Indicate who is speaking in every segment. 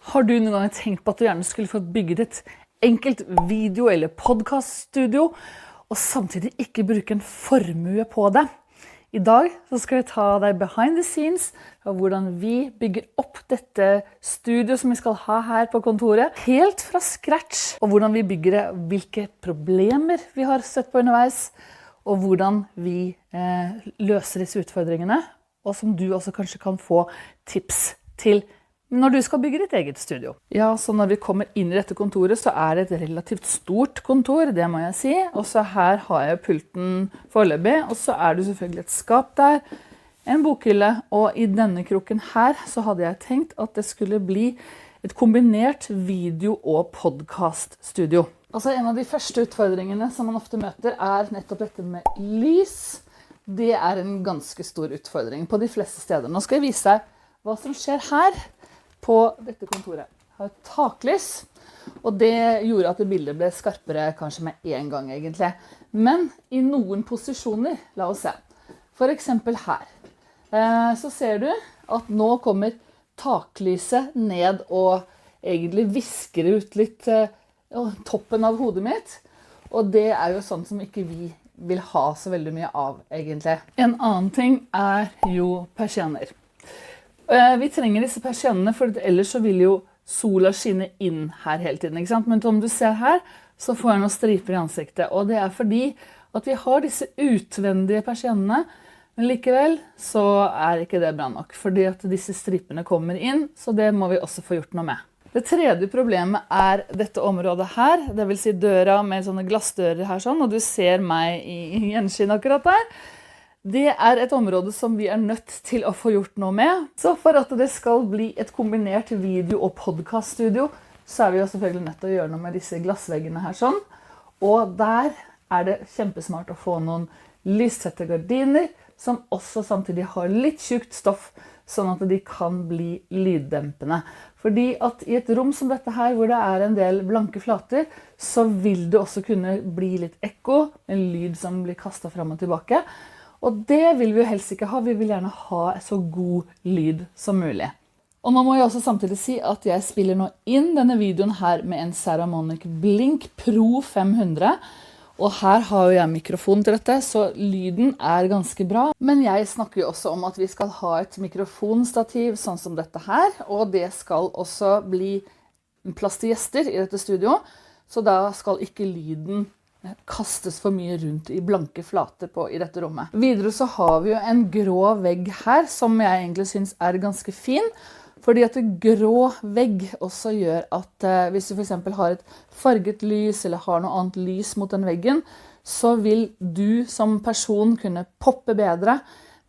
Speaker 1: Har du noen gang tenkt på at du gjerne skulle få bygget et enkelt video- eller podcaststudio, og samtidig ikke bruke en formue på det? I dag så skal jeg ta deg behind the scenes av hvordan vi bygger opp dette studio som vi skal ha her på kontoret, helt fra scratch, og hvordan vi bygger det, hvilke problemer vi har støtt på underveis, og hvordan vi løser disse utfordringene, og som du også kanskje kan få tips til når du skal bygge ditt eget studio. Ja, så når vi kommer inn i dette kontoret, så det et relativt stort kontor, det må jeg si. Og så her har jeg pulten foreløpig, og så det selvfølgelig et skap der, en bokhylle, og i denne kroken her så hadde jeg tenkt at det skulle bli et kombinert video- og podcaststudio. Altså en av de første utfordringene som man ofte møter nettopp dette med lys. Det en ganske stor utfordring på de fleste steder. Nå skal jeg vise deg hva som skjer her på dette kontoret. Jeg har et taklys, og det gjorde at bildet ble skarpere kanskje med en gang egentlig. Men i noen posisjoner, la oss se. For eksempel her. Så ser du at nå kommer taklyset ned og egentlig visker ut litt toppen av hodet mitt. Og det jo sånn som ikke vi vil ha så veldig mye av egentlig. En annen ting jo persiener. Vi trenger disse persiennene, for ellers så vil jo sola skinne inn her hele tiden, ikke sant? Men som du ser her, så får jeg noen striper i ansiktet, og det fordi at vi har disse utvendige persiennene, men likevel så ikke det bra nok, fordi at disse stripene kommer inn, så det må vi også få gjort noe med. Det tredje problemet dette området her, det vil si døra med sånne glassdører her sånn, og du ser meg i gjenskinn akkurat der. Det et område som vi nødt til å få gjort noe med. Så for at det skal bli et kombinert video- og podcaststudio, så vi jo selvfølgelig nødt til å gjøre noe med disse glassveggene her sånn. Og der det kjempesmart å få noen lystette gardiner, som også samtidig har litt tjukt stoff, sånn at de kan bli lyddempende. Fordi at i et rom som dette her, hvor det en del blanke flater, så vil det også kunne bli litt ekko, en lyd som blir kastet frem og tilbake. Og det vil vi jo helst ikke ha, vi vil gjerne ha så god lyd som mulig. Og nå må jeg også samtidig si at jeg spiller nå inn denne videoen her med en Saramonic Blink Pro 500. Og her har jeg mikrofon til dette, så lyden ganske bra. Men jeg snakker jo også om at vi skal ha et mikrofonstativ sånn som dette her, og det skal også bli plass til gjester i dette studio, så da skal ikke lyden kastes for mye rundt i blanke flater i dette rommet. Videre så har vi jo en grå vegg her, som jeg egentlig synes ganske fin, fordi at grå vegg også gjør at hvis du for eksempel har et farget lys, eller har noe annet lys mot den veggen, så vil du som person kunne poppe bedre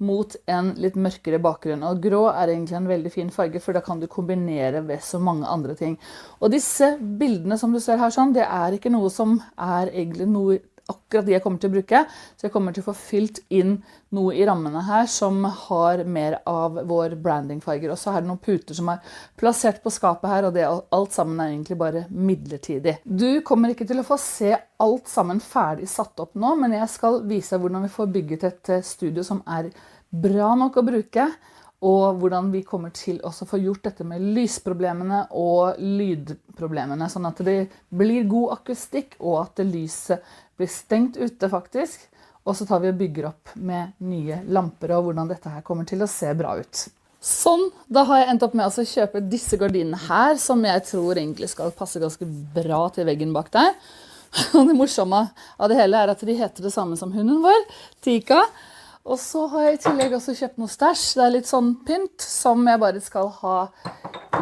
Speaker 1: mot en litt mørkere bakgrunn. Og grå egentlig en veldig fin farge, for da kan du kombinere ved så mange andre ting. Og disse bildene som du ser her sånn, det ikke noe som egentlig noe akkurat de jeg kommer til å bruke, så jeg kommer til å få fylt inn noe i rammene her som har mer av vår brandingfarger. Og så det noen puter som plassert på skapet her, og det alt sammen egentlig bare midlertidig. Du kommer ikke til å få se alt sammen ferdig satt opp nå, men jeg skal vise hvordan vi får bygget et studio som bra nok å bruke, og hvordan vi kommer til å få gjort dette med lysproblemene og lydproblemene, sånn at det blir god akustikk, og at lyset blir stengt ute faktisk. Og så tar vi og bygger opp med nye lamper, og hvordan dette her kommer til å se bra ut. Sånn, da har jeg endt opp med å kjøpe disse gardinene her, som jeg tror egentlig skal passe ganske bra til veggen bak der. Og det morsomme av det hele at de heter det samme som hunden vår, Tika. Og så har jeg i tillegg også kjøpt noe stæsj. Det litt sånn pynt som jeg bare skal ha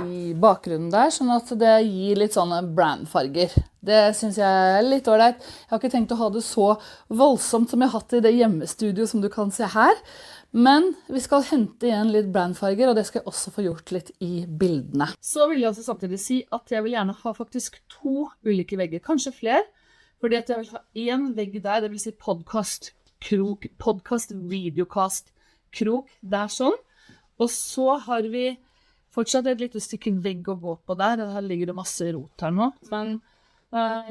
Speaker 1: i bakgrunnen der, sånn at det gir litt sånne brandfarger. Det synes jeg litt ålreit. Jeg har ikke tenkt å ha det så voldsomt som jeg har hatt i det hjemmestudio som du kan se her. Men vi skal hente igjen litt brandfarger, og det skal jeg også få gjort litt i bildene. Så vil jeg også samtidig si at jeg vil gjerne ha faktisk 2 ulike vegger, kanskje flere, fordi at jeg vil ha en vegg der, det vil si podcast-krok, podcast-videocast-krok, der sånn. Og så har vi fortsatt et lite stykke vegg å gå på der, her ligger det masse rot her nå, men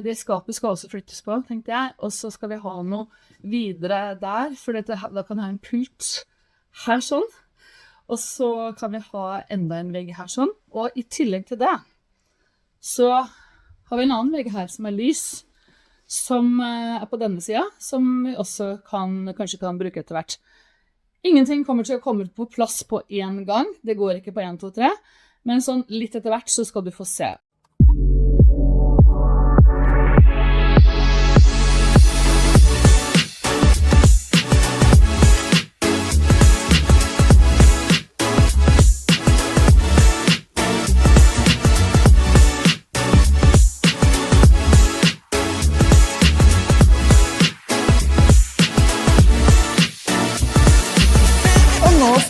Speaker 1: det skapet skal også flyttes på, tenkte jeg, og så skal vi ha noe videre der, for da kan jeg ha en pult her sånn, og så kan vi ha enda en vegg her sånn, og i tillegg til det, så har vi en annen vegg her som lys, som på denne siden, som vi også kanskje kan bruke etter hvert. Ingenting kommer til å komme på plass på en gang, det går ikke på 1, 2, 3, men sånn litt etter hvert så skal du få se.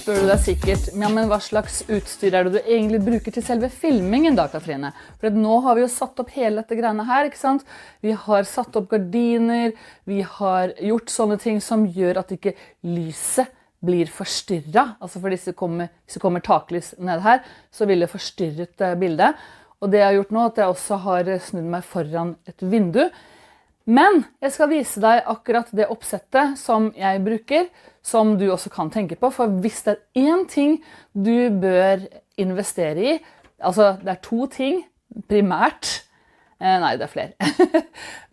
Speaker 1: Spør du deg sikkert, ja, men hva slags utstyr det du egentlig bruker til selve filmingen da, Katrine? For nå har vi jo satt opp hele dette greiene her, ikke sant? Vi har satt opp gardiner, vi har gjort sånne ting som gjør at ikke lyset blir forstyrret. Altså for hvis det kommer taklys ned her, så vil det forstyrret bildet. Og det jeg har gjort nå, at jeg også har snudd meg foran et vindu. Men jeg skal vise deg akkurat det oppsettet som jeg bruker, som du også kan tenke på. For hvis det en ting du bør investere i, altså det 2 ting primært, nei det flere,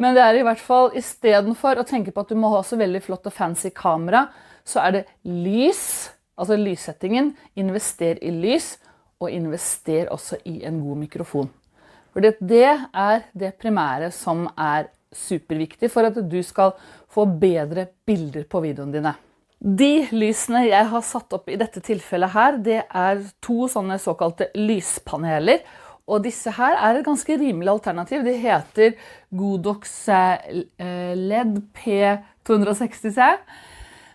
Speaker 1: men det i hvert fall i stedet for å tenke på at du må ha så veldig flott og fancy kamera, så det lys, altså lyssettingen, invester i lys, og invester også i en god mikrofon. For det det primære som superviktig for at du skal få bedre bilder på videoene dine. De lysene jeg har satt opp i dette tilfellet her, det 2 sånne såkalte lyspaneler, og disse her et ganske rimelig alternativ. De heter Godox LED P260C.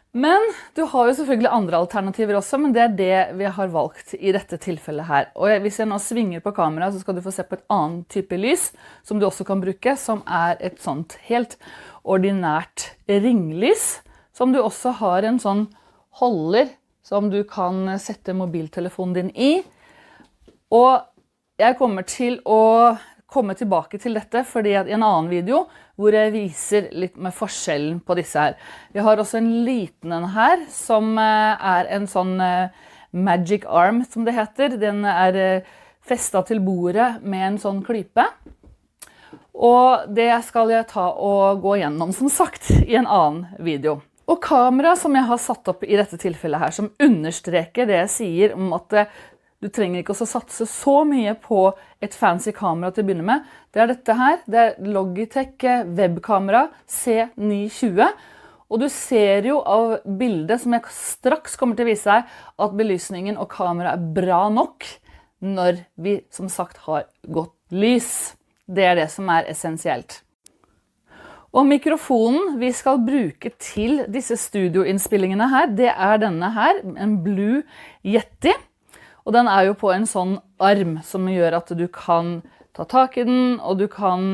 Speaker 1: Men du har jo selvfølgelig andre alternativer også, men det det vi har valgt i dette tilfellet her. Og hvis jeg nå svinger på kamera, så skal du få se på et annet type lys, som du også kan bruke, som et sånt helt ordinært ringlys, som du også har en sånn holder, som du kan sette mobiltelefonen din i. Og jeg kommer til å komme tilbake til dette, fordi i en annen video, hvor jeg viser litt med forskjellen på disse her. Vi har også en liten her, som en sånn magic arm, som det heter. Den festet til bordet med en sånn klype. Og det skal jeg ta og gå gjennom, som sagt, i en annen video. Og kamera som jeg har satt opp i dette tilfellet her, som understreker det jeg sier om at du trenger ikke å satse så mye på et fancy kamera til å begynne med. Det dette her, det Logitech webkamera C920. Og du ser jo av bildet som jeg straks kommer til å vise deg, at belysningen og kamera bra nok når vi som sagt har godt lys. Det det som essensielt. Og mikrofonen vi skal bruke til disse studioinnspillingene her, det denne her, en Blue Yeti. Og den jo på en sånn arm som gjør at du kan ta tak i den, og du kan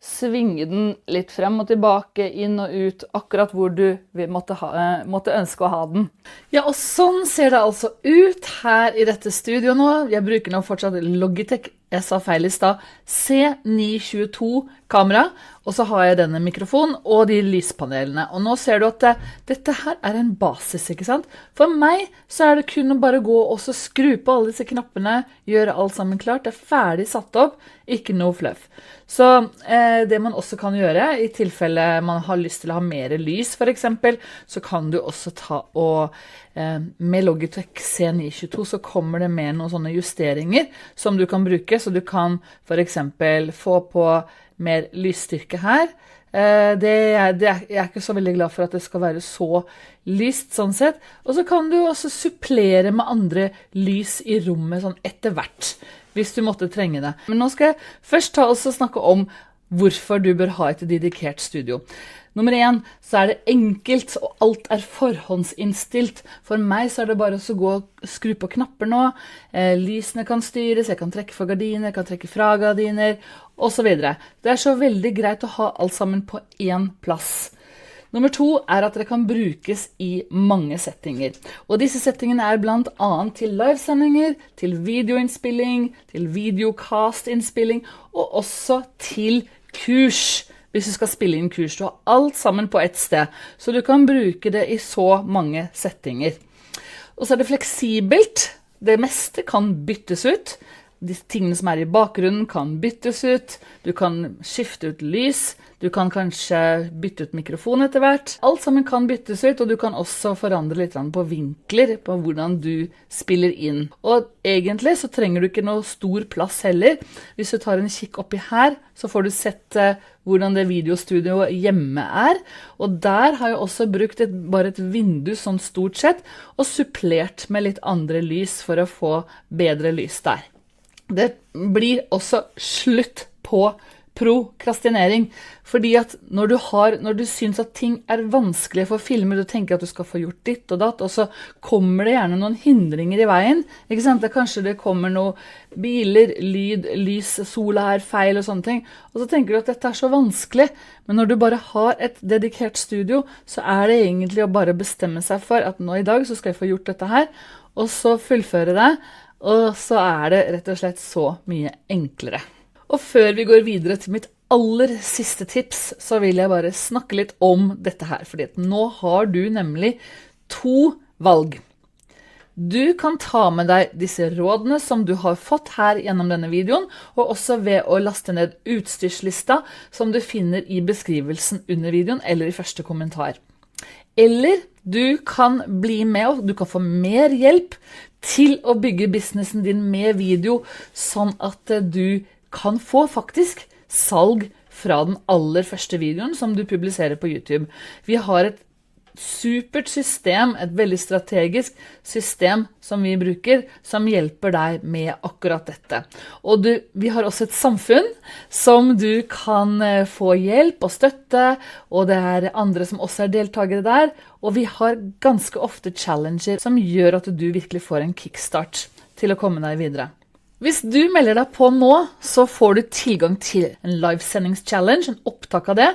Speaker 1: svinge den litt frem og tilbake, inn og ut, akkurat hvor du måtte ønske å ha den. Ja, og sånn ser det altså ut her i dette studioet nå. Jeg bruker nå fortsatt Logitech, jeg sa feil i sted, C922 kamera, og så har jeg denne mikrofonen og de lyspanelene. Og nå ser du at dette her en basis, ikke sant? For meg så det kun å bare gå og så skru på alle disse knappene, gjøre alt sammen klart, det ferdig satt opp, ikke noe fluff. Så det man også kan gjøre, i tilfelle man har lyst til å ha mer lys for eksempel, så kan du også ta og med Logitech C922 så kommer det med noen sånne justeringer som du kan bruke, så du kan for eksempel få på mer lysstyrke her. Jeg ikke så veldig glad for at det skal være så lyst sånn sett, og så kan du også supplere med andre lys i rommet sånn etter hvert, hvis du måtte trenge det. Men nå skal jeg først ta og snakke om hvorfor du bør ha et dedikert studio. Nummer 1, så det enkelt, og alt forhåndsinnstilt. For meg så det bare å gå og skru på knapper nå. Lysene kan styres, jeg kan trekke for gardiner, jeg kan trekke fra gardiner, og så videre. Det så veldig greit å ha alt sammen på en plass. Nummer 2 at det kan brukes i mange settinger. Og disse settingene blant annet til livesendinger, til videoinnspilling, til videocast-innspilling, og også til kurs. Hvis du skal spille inn kurs, du har alt sammen på ett sted, så du kan bruke det i så mange settinger. Og så det fleksibelt, det meste kan byttes ut. de tingene som I bakgrunnen kan byttes ut, du kan skifte ut lys, du kan kanskje bytte ut mikrofon etter hvert. Alt sammen kan byttes ut, og du kan også forandre litt på vinkler på hvordan du spiller inn. Og egentlig så trenger du ikke noe stor plass heller. Hvis du tar en kikk oppi her, så får du sett hvordan det videostudioet hjemme og der har jeg også brukt bare et vindu sånn stort sett, og supplert med litt andre lys for å få bedre lys der. Det blir også slutt på prokrastinering, fordi at når du synes at ting vanskelig for filmer, du tenker at du skal få gjort ditt og datt, og så kommer det gjerne noen hindringer I veien, ikke sant? Kanskje det kommer noen biler, lyd, lys, sola feil og sånne ting, og så tenker du at dette så vanskelig, men når du bare har et dedikert studio, så det egentlig å bare bestemme seg for at nå I dag så skal jeg få gjort dette her, og så fullføre det, og så det rett og slett så mye enklere. Og før vi går videre til mitt aller siste tips, så vil jeg bare snakke litt om dette her, fordi nå har du nemlig 2 valg. Du kan ta med deg disse rådene som du har fått her gjennom denne videoen, og også ved å laste ned utstyrslista som du finner I beskrivelsen under videoen eller I første kommentar. Eller du kan bli med, og du kan få mer hjelp til å bygge businessen din med video, sånn at du kan få faktisk salg fra den aller første videoen som du publiserer på YouTube. Vi har et supert system, et veldig strategisk system som vi bruker, som hjelper deg med akkurat dette. Og vi har også et samfunn som du kan få hjelp og støtte, og det andre som også deltagere der, og vi har ganske ofte challenger som gjør at du virkelig får en kickstart til å komme deg videre. Hvis du melder deg på nå, så får du tilgang til en livesendingschallenge, en opptak av det,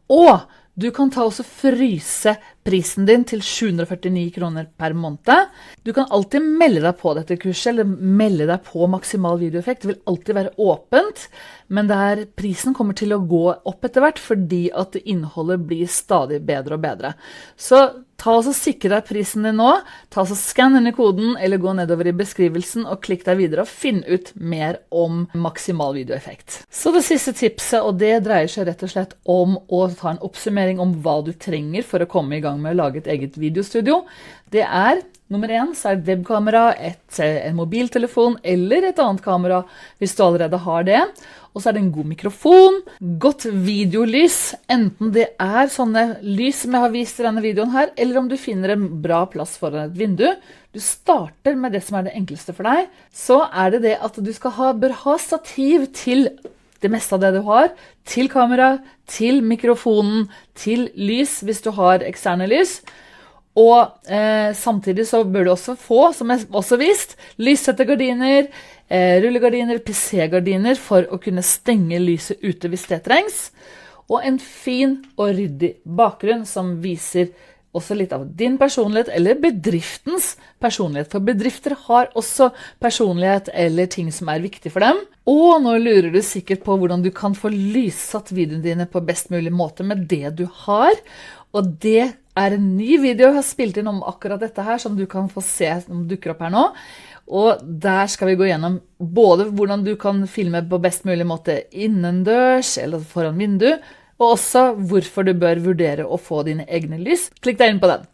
Speaker 1: og du kan ta også fryse prisen din til 749 kroner per måned. Du kan alltid melde deg på dette kurset, eller melde deg på maksimal videoeffekt. Det vil alltid være åpent, men prisen kommer til å gå opp etter hvert, fordi at innholdet blir stadig bedre og bedre. Så ta og sikre deg prisen din nå, skann inn I koden, eller gå nedover I beskrivelsen, og klikk deg videre og finn ut mer om maksimal videoeffekt. Så det siste tipset, og det dreier seg rett og slett om å ta en oppsummering om hva du trenger for å komme I gang med å lage et eget videostudio. Det nummer 1, så det webkamera, en mobiltelefon eller et annet kamera hvis du allerede har det. Og så det en god mikrofon, godt videolys, enten det sånne lys som jeg har vist I denne videoen her, eller om du finner en bra plass foran et vindu. Du starter med det som det enkleste for deg, så det at du bør ha stativ til det meste av det du har, til kamera, til mikrofonen, til lys hvis du har eksterne lys, og samtidig så bør du også få, som jeg også vist, lyssette gardiner, rullegardiner, PC-gardiner for å kunne stenge lyset ute hvis det trengs, og en fin og ryddig bakgrunn som viser også litt av din personlighet eller bedriftens personlighet, for bedrifter har også personlighet eller ting som viktig for dem. Og nå lurer du sikkert på hvordan du kan få lyssatt videoene dine på best mulig måte med det du har, og det en ny video jeg har spilt inn om akkurat dette her, som du kan få se som dukker opp her nå. Og der skal vi gå gjennom både hvordan du kan filme på best mulig måte innendørs eller foran vindu, og også hvorfor du bør vurdere å få dine egne lys. Klikk deg inn på den.